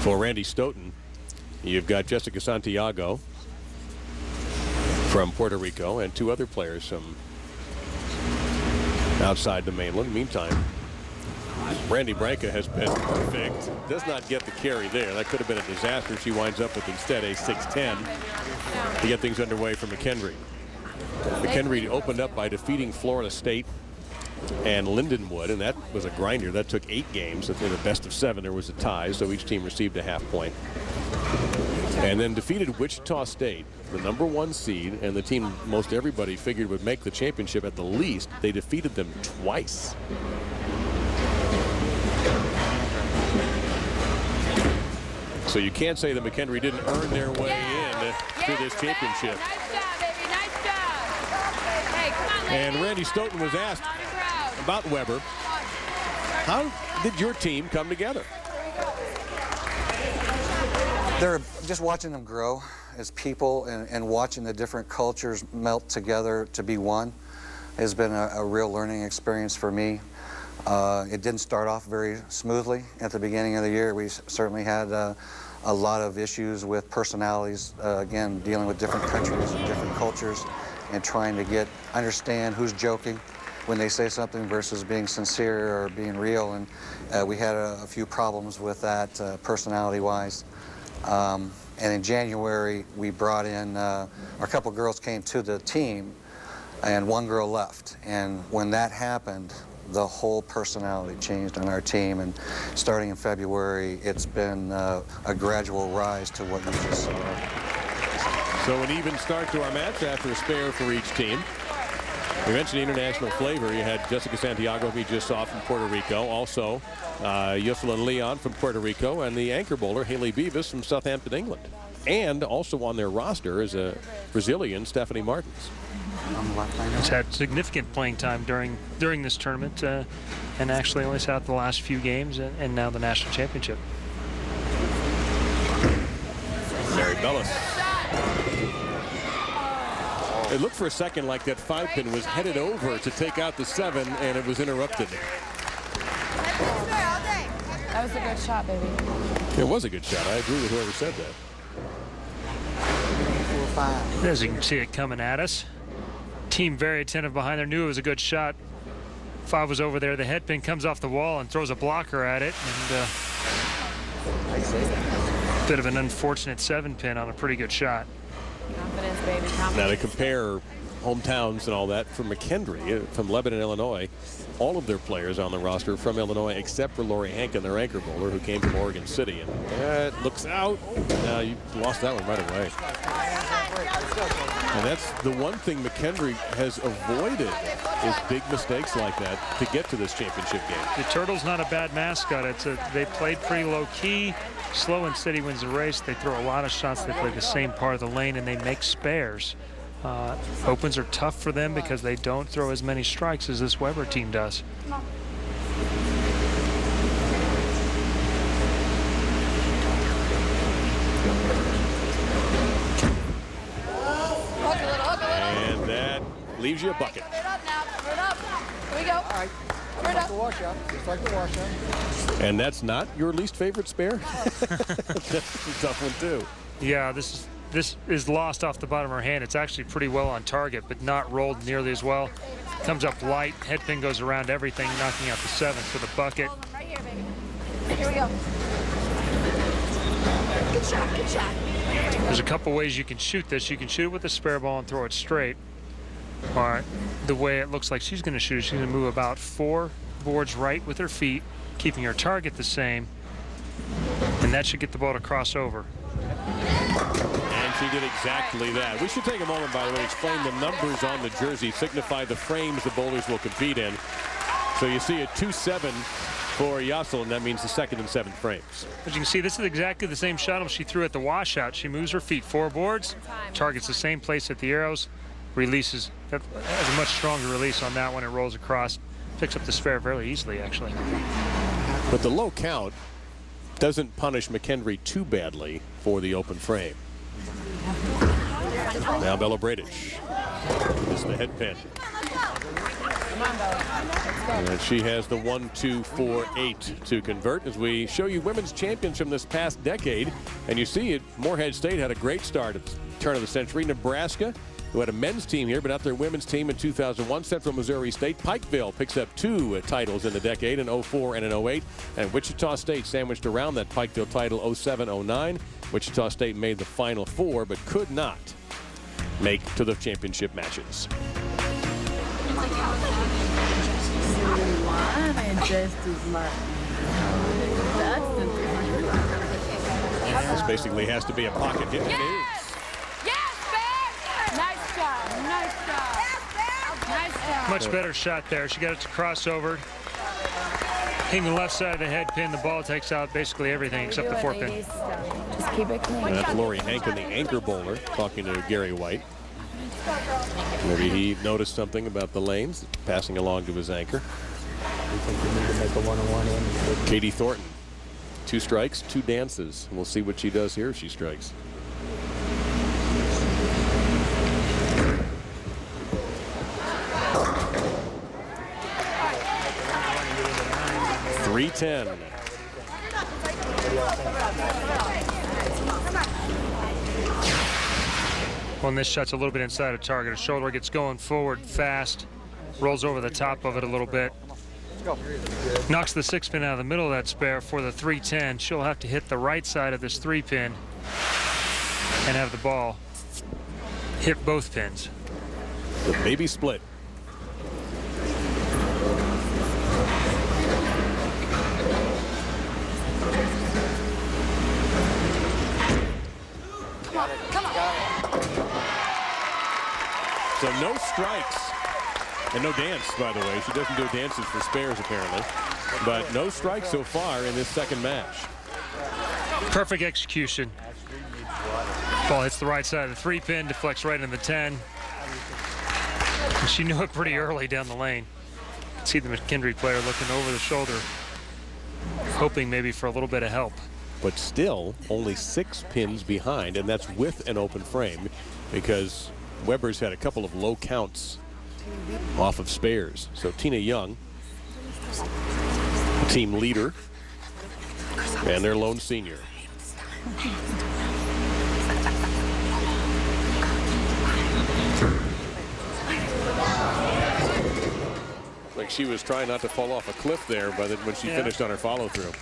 For Randy Stoughton, you've got Jessica Santiago from Puerto Rico and 2 other players from outside the mainland. Meantime, Randy Branca has been perfect. Does not get the carry there. That could have been a disaster. She winds up with instead a 6-10 to get things underway for McKendree. McKendree opened up by defeating Florida State and Lindenwood, and that was a grinder. That took 8 games. In the best of 7, there was a tie, so each team received a half point. And then defeated Wichita State, the #1 seed, and the team most everybody figured would make the championship at the least. They defeated them twice. So you can't say that McKendree didn't earn their way in to this championship. Nice job, baby. Nice job. Hey, come on, and Randy Stoughton was asked about Weber. How did your team come together? They're just watching them grow as people and watching the different cultures melt together to be one has been a real learning experience for me. It didn't start off very smoothly at the beginning of the year. We certainly had a lot of issues with personalities, again, dealing with different countries and different cultures and trying to understand who's joking when they say something versus being sincere or being real. And we had a few problems with that personality-wise. And in January, we brought in, a couple girls came to the team and 1 girl left. And when that happened, the whole personality changed on our team. And starting in February, it's been a gradual rise to what you just saw. So an even start to our match after a spare for each team. We mentioned international flavor. You had Jessica Santiago, who we just saw from Puerto Rico. Also, Yoselin Leon from Puerto Rico, and the anchor bowler, Haley Beavis from Southampton, England. And also on their roster is a Brazilian, Stephanie Martins. He's had significant playing time during this tournament, and actually only sat out the last few games and now the national championship. Mary Bellis. It looked for a second like that 5-pin was headed over to take out the 7, and it was interrupted. That was a good shot, baby. It was a good shot. I agree with whoever said that. As you can see it coming at us. Team very attentive behind there, knew it was a good shot. 5 was over there. The head pin comes off the wall and throws a blocker at it. And bit of an unfortunate 7-pin on a pretty good shot. Confidence, baby. Confidence. Now to compare hometowns and all that, from McKendree, from Lebanon, Illinois, all of their players on the roster from Illinois except for Lori Hankin, their anchor bowler, who came from Oregon City. And that looks out. Now you lost that one right away. And that's the one thing McKendree has avoided, is big mistakes like that to get to this championship game. The Turtle's not a bad mascot. They played pretty low key. Slow and steady wins the race. They throw a lot of shots. They play the same part of the lane, and they make spares. Opens are tough for them because they don't throw as many strikes as this Weber team does. And that leaves you a bucket. Here we go. All right. Just like the washout. Just like the washout. And that's not your least favorite spare? That's a tough one, too. Yeah, this is lost off the bottom of her hand. It's actually pretty well on target, but not rolled nearly as well. Comes up light. Head pin goes around everything, knocking out the 7th for the bucket. Right here, baby. Here we go. Good shot. Good shot. There's a couple ways you can shoot this. You can shoot it with a spare ball and throw it straight. Or the way it looks like she's going to shoot, she's going to move about 4 boards right with her feet, keeping her target the same, and that should get the ball to cross over. And she did exactly that. We should take a moment, by the way, to explain the numbers on the jersey signify the frames the bowlers will compete in. So you see a 2-7 for Yassel, and that means the 2nd and 7th frames. As you can see, this is exactly the same shuttle she threw at the washout. She moves her feet 4 boards, targets the same place at the arrows, releases, has a much stronger release on that one. It rolls across, picks up the spare fairly easily, actually. But the low count doesn't punish McKendree too badly for the open frame. Now Bella Bradich. This is the head pin. And she has the 1-2-4-8 to convert as we show you women's champions from this past decade. And you see it, Morehead State had a great start at the turn of the century. Nebraska, who had a men's team here, but not their women's team in 2001. Central Missouri State. Pikeville picks up 2 titles in the decade, in 04 and in 08. And Wichita State sandwiched around that Pikeville title 07-09. Wichita State made the Final Four, but could not make to the championship matches. This basically has to be a pocket hit. It is. Nice job. Nice job. Nice job. Much better shot there. She got it to crossover. Hitting the left side of the head pin. The ball takes out basically everything except the 4-pin. Just keep it clean. And that's Lori Hankin, the anchor bowler, talking to Gary White. Maybe he noticed something about the lanes, passing along to his anchor. Katie Thornton, 2 strikes, 2 dances. We'll see what she does here if she strikes. .310. Well, and this shot's a little bit inside of target. Her shoulder gets going forward fast, rolls over the top of it a little bit. Knocks the 6-pin out of the middle of that spare for the .310. She'll have to hit the right side of this 3-pin and have the ball hit both pins. The baby split. Come on. So no strikes and no dance, by the way. She doesn't do dances for spares, apparently. But no strikes so far in this second match. Perfect execution. Ball hits the right side of the 3-pin, deflects right in the 10. And she knew it pretty early down the lane. See the McKendree player looking over the shoulder, hoping maybe for a little bit of help. But still only 6 pins behind, and that's with an open frame because Weber's had a couple of low counts off of spares. So Tina Young, team leader, and their lone senior. Like she was trying not to fall off a cliff there, but when she finished on her follow-through.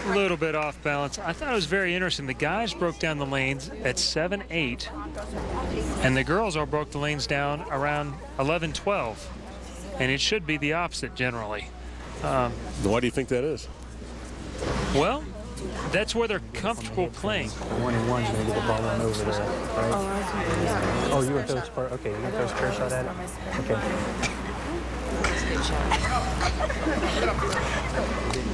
A little bit off balance. I thought it was very interesting. The guys broke down the lanes at 7-8, and the girls all broke the lanes down around 11-12. And it should be the opposite generally. Why do you think that is? Well, that's where they're comfortable playing. 1-1's gonna get the ball on over there, right? Oh, you want to throw a spare? Okay, you want to throw a spare shot at it? Okay.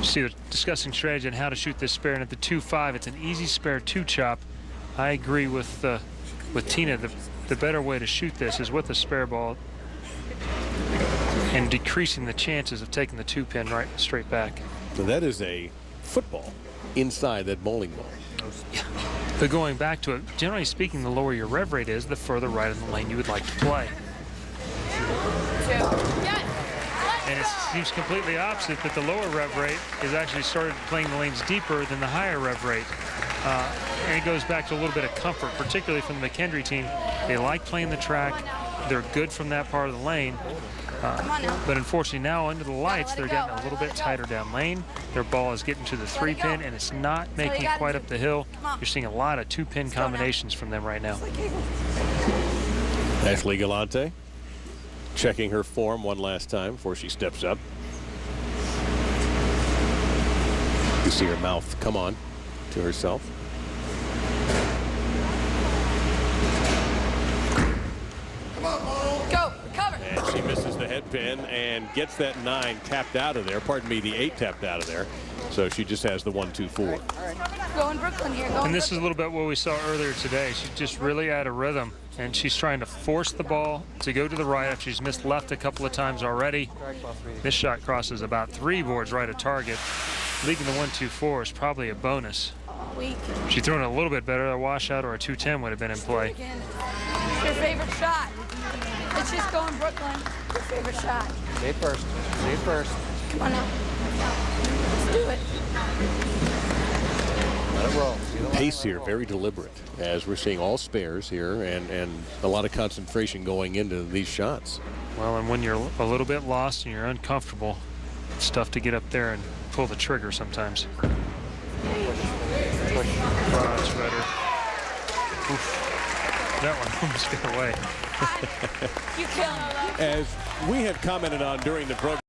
See, they're discussing strategy and how to shoot this spare, and at the 2-5, it's an easy spare 2-chop. I agree with Tina. The better way to shoot this is with a spare ball and decreasing the chances of taking the 2-pin right straight back. So that is a football inside that bowling ball. But going back to it, generally speaking, the lower your rev rate is, the further right in the lane you would like to play. And it seems completely opposite, that the lower rev rate is actually started playing the lanes deeper than the higher rev rate. And it goes back to a little bit of comfort, particularly from the McKendree team. They like playing the track. They're good from that part of the lane. But unfortunately now under the lights, they're getting a little bit tighter down lane. Their ball is getting to the 3-pin, and it's not making it quite up the hill. You're seeing a lot of 2-pin combinations from them right now. Ashley Galante checking her form one last time before she steps up. You see her mouth come on to herself. Go, cover. And she misses the head pin and gets that 9 tapped out of there. Pardon me, the 8 tapped out of there. So she just has the 1-2-4. Go in Brooklyn here. Go And this is a little bit what we saw earlier today. She's just really out of rhythm, and she's trying to force the ball to go to the right after she's missed left a couple of times already. This shot crosses about 3 boards right at target. Leaving the 1-2-4 is probably a bonus. If she'd thrown it a little bit better, a washout or a 2-10 would have been in play. It's your favorite shot. It's just going Brooklyn. Your favorite shot. See it first. See it first. Come on now. Let's do it. Let it roll. See the line, Pace let it here, roll. very deliberate, as we're seeing all spares here, and a lot of concentration going into these shots. Well, and when you're a little bit lost and you're uncomfortable, it's tough to get up there and pull the trigger sometimes. Much better. Oof. That one almost got away. You killing her. As we have commented on during the program,